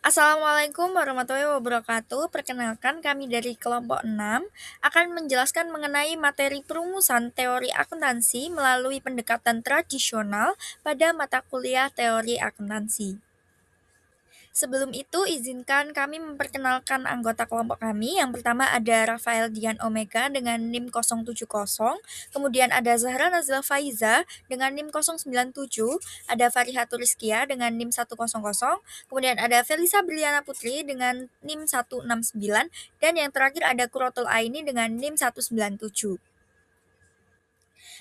Assalamualaikum warahmatullahi wabarakatuh. Perkenalkan kami dari kelompok 6 akan menjelaskan mengenai materi perumusan teori akuntansi melalui pendekatan tradisional pada mata kuliah teori akuntansi. Sebelum itu, izinkan kami memperkenalkan anggota kelompok kami. Yang pertama ada Rafael Dian Omega dengan NIM 070, kemudian ada Zahra Nazila Faiza dengan NIM 097, ada Farihatul Rizkia dengan NIM 100, kemudian ada Felisa Briliana Putri dengan NIM 169, dan yang terakhir ada Kurotul Aini dengan NIM 197.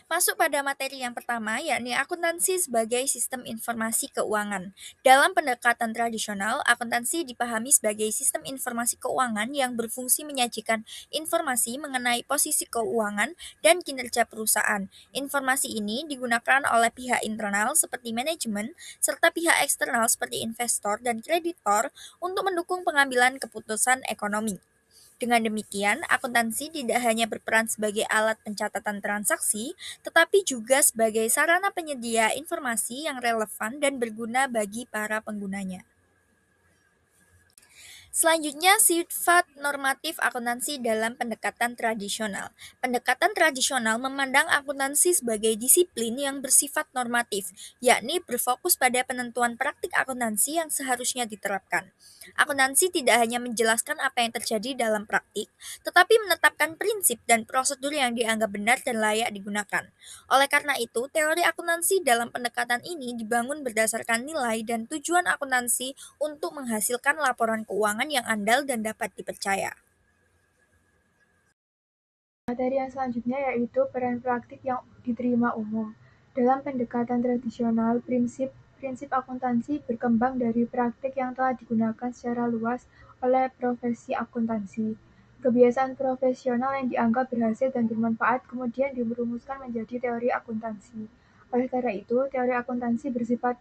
Masuk pada materi yang pertama, yakni akuntansi sebagai sistem informasi keuangan. Dalam pendekatan tradisional, akuntansi dipahami sebagai sistem informasi keuangan yang berfungsi menyajikan informasi mengenai posisi keuangan dan kinerja perusahaan. Informasi ini digunakan oleh pihak internal seperti manajemen, serta pihak eksternal seperti investor dan kreditor untuk mendukung pengambilan keputusan ekonomi. Dengan demikian, akuntansi tidak hanya berperan sebagai alat pencatatan transaksi, tetapi juga sebagai sarana penyedia informasi yang relevan dan berguna bagi para penggunanya. Selanjutnya, sifat normatif akuntansi dalam pendekatan tradisional. Pendekatan tradisional memandang akuntansi sebagai disiplin yang bersifat normatif, yakni berfokus pada penentuan praktik akuntansi yang seharusnya diterapkan. Akuntansi tidak hanya menjelaskan apa yang terjadi dalam praktik, tetapi menetapkan prinsip dan prosedur yang dianggap benar dan layak digunakan. Oleh karena itu, teori akuntansi dalam pendekatan ini dibangun berdasarkan nilai dan tujuan akuntansi untuk menghasilkan laporan keuangan yang andal dan dapat dipercaya. Materi yang selanjutnya yaitu peran praktik yang diterima umum. Dalam pendekatan tradisional, prinsip akuntansi berkembang dari praktik yang telah digunakan secara luas oleh profesi akuntansi. Kebiasaan profesional yang dianggap berhasil dan bermanfaat kemudian dirumuskan menjadi teori akuntansi. Oleh karena itu, teori akuntansi bersifat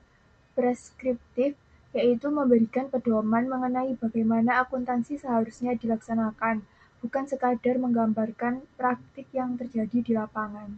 preskriptif, yaitu memberikan pedoman mengenai bagaimana akuntansi seharusnya dilaksanakan, bukan sekadar menggambarkan praktik yang terjadi di lapangan.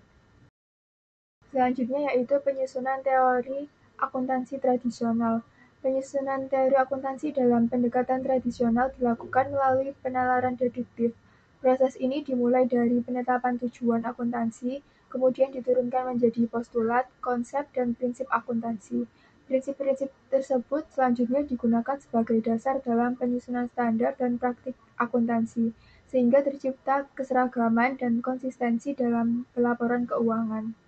Selanjutnya yaitu penyusunan teori akuntansi tradisional. Penyusunan teori akuntansi dalam pendekatan tradisional dilakukan melalui penalaran deduktif. Proses ini dimulai dari penetapan tujuan akuntansi, kemudian diturunkan menjadi postulat, konsep, dan prinsip akuntansi. Prinsip-prinsip tersebut selanjutnya digunakan sebagai dasar dalam penyusunan standar dan praktik akuntansi, sehingga tercipta keseragaman dan konsistensi dalam pelaporan keuangan.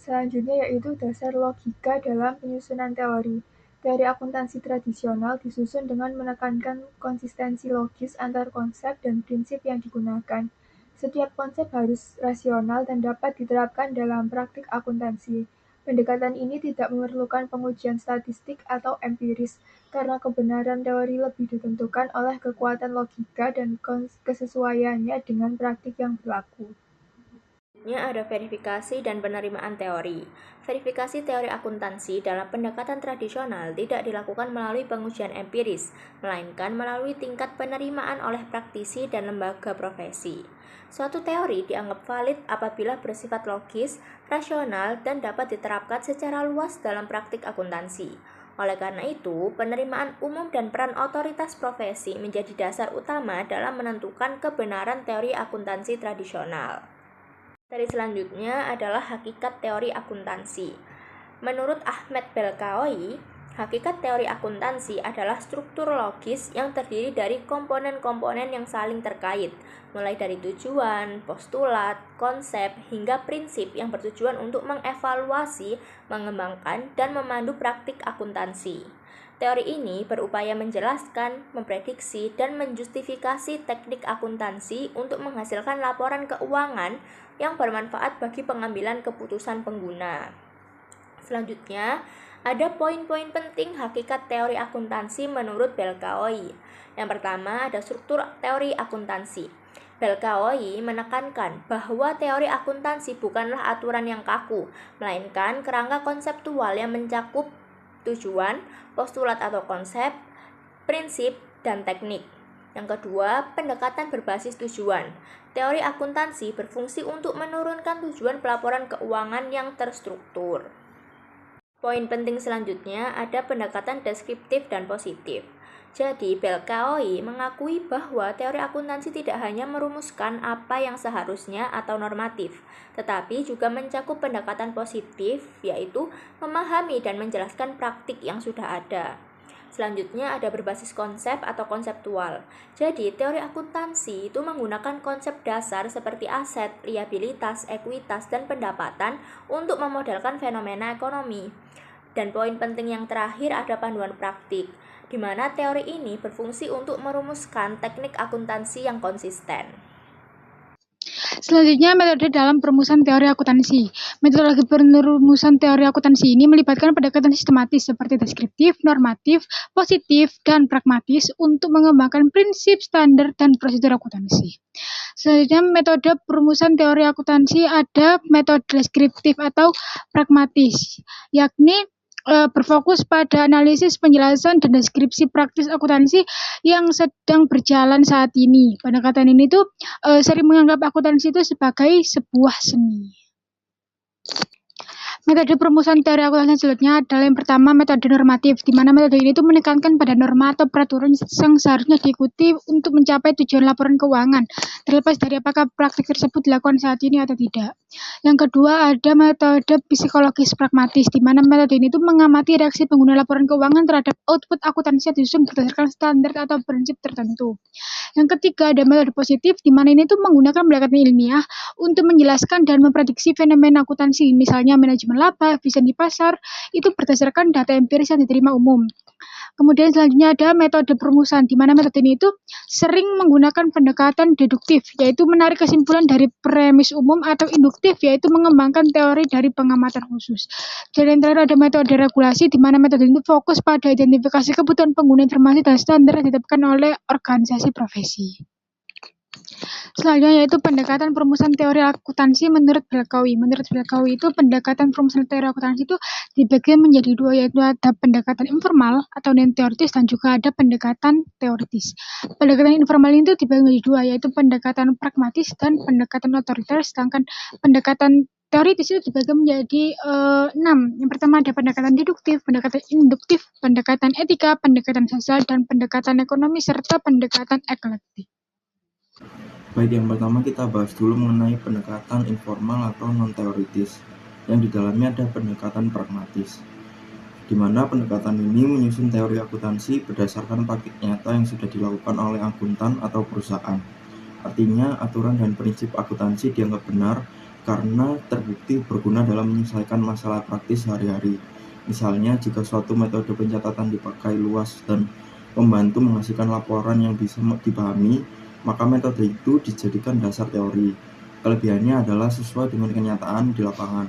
Selanjutnya yaitu dasar logika dalam penyusunan teori. Teori akuntansi tradisional disusun dengan menekankan konsistensi logis antar konsep dan prinsip yang digunakan. Setiap konsep harus rasional dan dapat diterapkan dalam praktik akuntansi. Pendekatan ini tidak memerlukan pengujian statistik atau empiris, karena kebenaran teori lebih ditentukan oleh kekuatan logika dan kesesuaiannya dengan praktik yang berlaku. Selanjutnya ada verifikasi dan penerimaan teori. Verifikasi teori akuntansi dalam pendekatan tradisional tidak dilakukan melalui pengujian empiris, melainkan melalui tingkat penerimaan oleh praktisi dan lembaga profesi. Suatu teori dianggap valid apabila bersifat logis, rasional, dan dapat diterapkan secara luas dalam praktik akuntansi. Oleh karena itu, penerimaan umum dan peran otoritas profesi menjadi dasar utama dalam menentukan kebenaran teori akuntansi tradisional. Materi selanjutnya adalah hakikat teori akuntansi. Menurut Ahmed Belkaoui, hakikat teori akuntansi adalah struktur logis yang terdiri dari komponen-komponen yang saling terkait, mulai dari tujuan, postulat, konsep, hingga prinsip yang bertujuan untuk mengevaluasi, mengembangkan, dan memandu praktik akuntansi. Teori ini berupaya menjelaskan, memprediksi, dan menjustifikasi teknik akuntansi untuk menghasilkan laporan keuangan yang bermanfaat bagi pengambilan keputusan pengguna. Selanjutnya, ada poin-poin penting hakikat teori akuntansi menurut Belkaoui. Yang pertama, ada struktur teori akuntansi. Belkaoui menekankan bahwa teori akuntansi bukanlah aturan yang kaku, melainkan kerangka konseptual yang mencakup tujuan, postulat atau konsep, prinsip, dan teknik. Yang kedua, pendekatan berbasis tujuan. Teori akuntansi berfungsi untuk menurunkan tujuan pelaporan keuangan yang terstruktur. Poin penting selanjutnya ada pendekatan deskriptif dan positif. Jadi, Belkaoi mengakui bahwa teori akuntansi tidak hanya merumuskan apa yang seharusnya atau normatif, tetapi juga mencakup pendekatan positif, yaitu memahami dan menjelaskan praktik yang sudah ada. Selanjutnya ada berbasis konsep atau konseptual. Jadi, teori akuntansi itu menggunakan konsep dasar seperti aset, liabilitas, ekuitas, dan pendapatan untuk memodelkan fenomena ekonomi. Dan poin penting yang terakhir ada panduan praktik, di mana teori ini berfungsi untuk merumuskan teknik akuntansi yang konsisten. Selanjutnya, metode dalam perumusan teori akuntansi. Metodologi perumusan teori akuntansi ini melibatkan pendekatan sistematis seperti deskriptif, normatif, positif, dan pragmatis untuk mengembangkan prinsip, standar, dan prosedur akuntansi. Selanjutnya, metode perumusan teori akuntansi ada metode deskriptif atau pragmatis, yakni berfokus pada analisis, penjelasan, dan deskripsi praktis akuntansi yang sedang berjalan saat ini. Pendekatan ini tuh sering menganggap akuntansi itu sebagai sebuah seni. Metode perumusan teori akuntansi selanjutnya adalah yang pertama metode normatif, di mana metode ini tuh menekankan pada norma atau peraturan yang seharusnya diikuti untuk mencapai tujuan laporan keuangan, terlepas dari apakah praktik tersebut dilakukan saat ini atau tidak. Yang kedua ada metode psikologis pragmatis, di mana metode ini tuh mengamati reaksi pengguna laporan keuangan terhadap output akuntansi yang disusun berdasarkan standar atau prinsip tertentu. Yang ketiga ada metode positif, di mana ini tuh menggunakan pendekatan ilmiah untuk menjelaskan dan memprediksi fenomena akuntansi, misalnya manajemen laba, efisiensi pasar, itu berdasarkan data empiris yang diterima umum. Kemudian selanjutnya ada metode perumusan, di mana metode ini itu sering menggunakan pendekatan deduktif, yaitu menarik kesimpulan dari premis umum, atau induktif, yaitu mengembangkan teori dari pengamatan khusus. Dan yang terakhir ada metode regulasi, di mana metode ini fokus pada identifikasi kebutuhan pengguna informasi dan standar yang ditetapkan oleh organisasi profesi. Selanjutnya yaitu pendekatan perumusan teori akuntansi menurut Belkaoi. Menurut Belkaoi itu pendekatan perumusan teori akuntansi itu dibagi menjadi dua, yaitu ada pendekatan informal atau non-teoritis dan juga ada pendekatan teoritis. Pendekatan informal itu dibagi menjadi dua, yaitu pendekatan pragmatis dan pendekatan otoriter, sedangkan pendekatan teoritis itu dibagi menjadi 6. Yang pertama ada pendekatan deduktif, pendekatan induktif, pendekatan etika, pendekatan sosial, dan pendekatan ekonomi, serta pendekatan eklektik. Baik, yang pertama kita bahas dulu mengenai pendekatan informal atau non-teoritis, yang di dalamnya ada pendekatan pragmatis, di mana pendekatan ini menyusun teori akuntansi berdasarkan praktik nyata yang sudah dilakukan oleh akuntan atau perusahaan. Artinya, aturan dan prinsip akuntansi dianggap benar karena terbukti berguna dalam menyelesaikan masalah praktis sehari-hari. Misalnya, jika suatu metode pencatatan dipakai luas dan membantu menghasilkan laporan yang bisa dipahami, maka metode itu dijadikan dasar teori. Kelebihannya adalah sesuai dengan kenyataan di lapangan,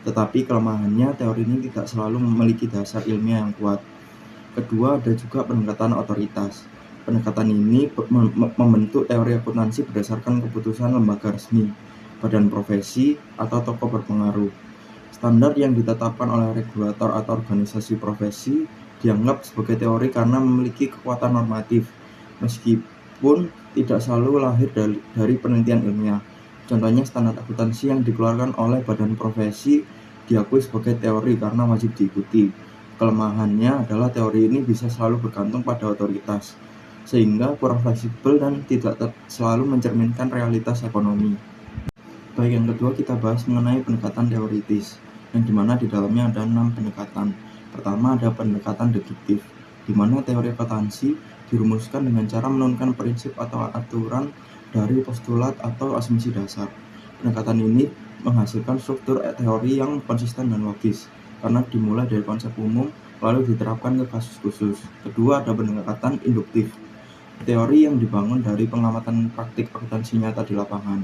tetapi kelemahannya teori ini tidak selalu memiliki dasar ilmiah yang kuat. Kedua, ada juga pendekatan otoritas. Pendekatan ini membentuk teori akuntansi berdasarkan keputusan lembaga resmi, badan profesi, atau tokoh berpengaruh. Standar yang ditetapkan oleh regulator atau organisasi profesi dianggap sebagai teori karena memiliki kekuatan normatif, meskipun tidak selalu lahir dari penelitian ilmiah. Contohnya standar akuntansi yang dikeluarkan oleh badan profesi diakui sebagai teori karena wajib diikuti. Kelemahannya adalah teori ini bisa selalu bergantung pada otoritas, sehingga kurang fleksibel dan tidak selalu mencerminkan realitas ekonomi. Baik, yang kedua kita bahas mengenai pendekatan teoritis, yang dimana di dalamnya ada 6 pendekatan. Pertama ada pendekatan deduktif, di mana teori akuntansi dirumuskan dengan cara menurunkan prinsip atau aturan dari postulat atau asumsi dasar. Pendekatan ini menghasilkan struktur teori yang konsisten dan logis, karena dimulai dari konsep umum lalu diterapkan ke kasus khusus. Kedua ada pendekatan induktif, teori yang dibangun dari pengamatan praktik akuntansi nyata di lapangan.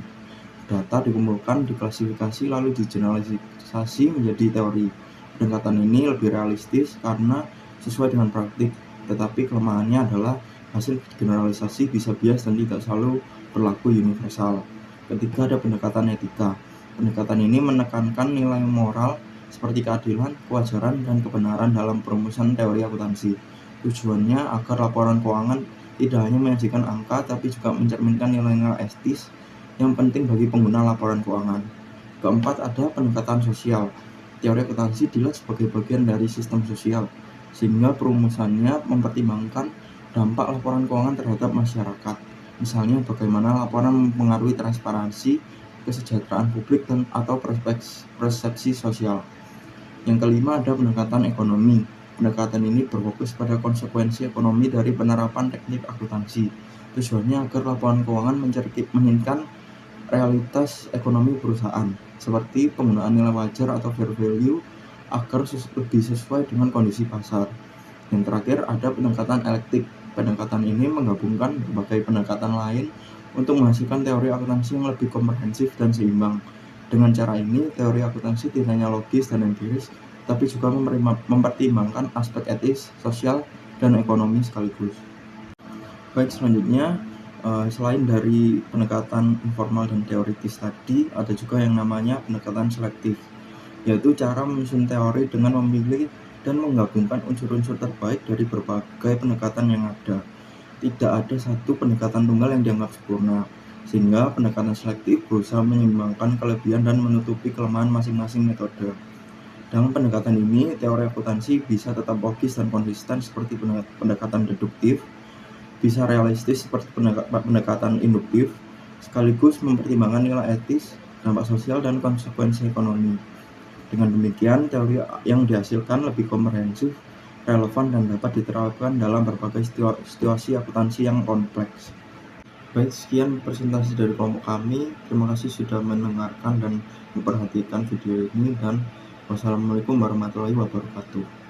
Data dikumpulkan, diklasifikasi, lalu digeneralisasi menjadi teori. Pendekatan ini lebih realistis karena sesuai dengan praktik, tetapi kelemahannya adalah hasil generalisasi bisa bias dan tidak selalu berlaku universal. Ketiga ada pendekatan etika. Pendekatan ini menekankan nilai moral seperti keadilan, kewajaran, dan kebenaran dalam perumusan teori akuntansi. Tujuannya agar laporan keuangan tidak hanya menyajikan angka, tapi juga mencerminkan nilai-nilai etis yang penting bagi pengguna laporan keuangan. Keempat ada pendekatan sosial. Teori akuntansi dilihat sebagai bagian dari sistem sosial, sehingga perumusannya mempertimbangkan Dampak laporan keuangan terhadap masyarakat, misalnya bagaimana laporan mempengaruhi transparansi, kesejahteraan publik, atau persepsi sosial. Yang kelima ada pendekatan ekonomi. Pendekatan ini berfokus pada konsekuensi ekonomi dari penerapan teknik akuntansi. Tujuannya agar laporan keuangan mencerminkan realitas ekonomi perusahaan, seperti penggunaan nilai wajar atau fair value agar lebih sesuai dengan kondisi pasar. Yang terakhir ada pendekatan elektif. Pendekatan ini menggabungkan berbagai pendekatan lain untuk menghasilkan teori akuntansi yang lebih komprehensif dan seimbang. Dengan cara ini, teori akuntansi tidak hanya logis dan empiris, tapi juga mempertimbangkan aspek etis, sosial, dan ekonomi sekaligus. Baik, selanjutnya, selain dari pendekatan informal dan teoritis tadi, ada juga yang namanya pendekatan selektif, yaitu cara menyusun teori dengan memilih dan menggabungkan unsur-unsur terbaik dari berbagai pendekatan yang ada. Tidak ada satu pendekatan tunggal yang dianggap sempurna, sehingga pendekatan selektif berusaha menyeimbangkan kelebihan dan menutupi kelemahan masing-masing metode. Dalam pendekatan ini, teori akuntansi bisa tetap logis dan konsisten seperti pendekatan deduktif, bisa realistis seperti pendekatan induktif, sekaligus mempertimbangkan nilai etis, dampak sosial, dan konsekuensi ekonomi. Dengan demikian, teori yang dihasilkan lebih komprehensif, relevan, dan dapat diterapkan dalam berbagai situasi akuntansi yang kompleks. Baik, sekian presentasi dari kelompok kami. Terima kasih sudah mendengarkan dan memperhatikan video ini, dan wassalamualaikum warahmatullahi wabarakatuh.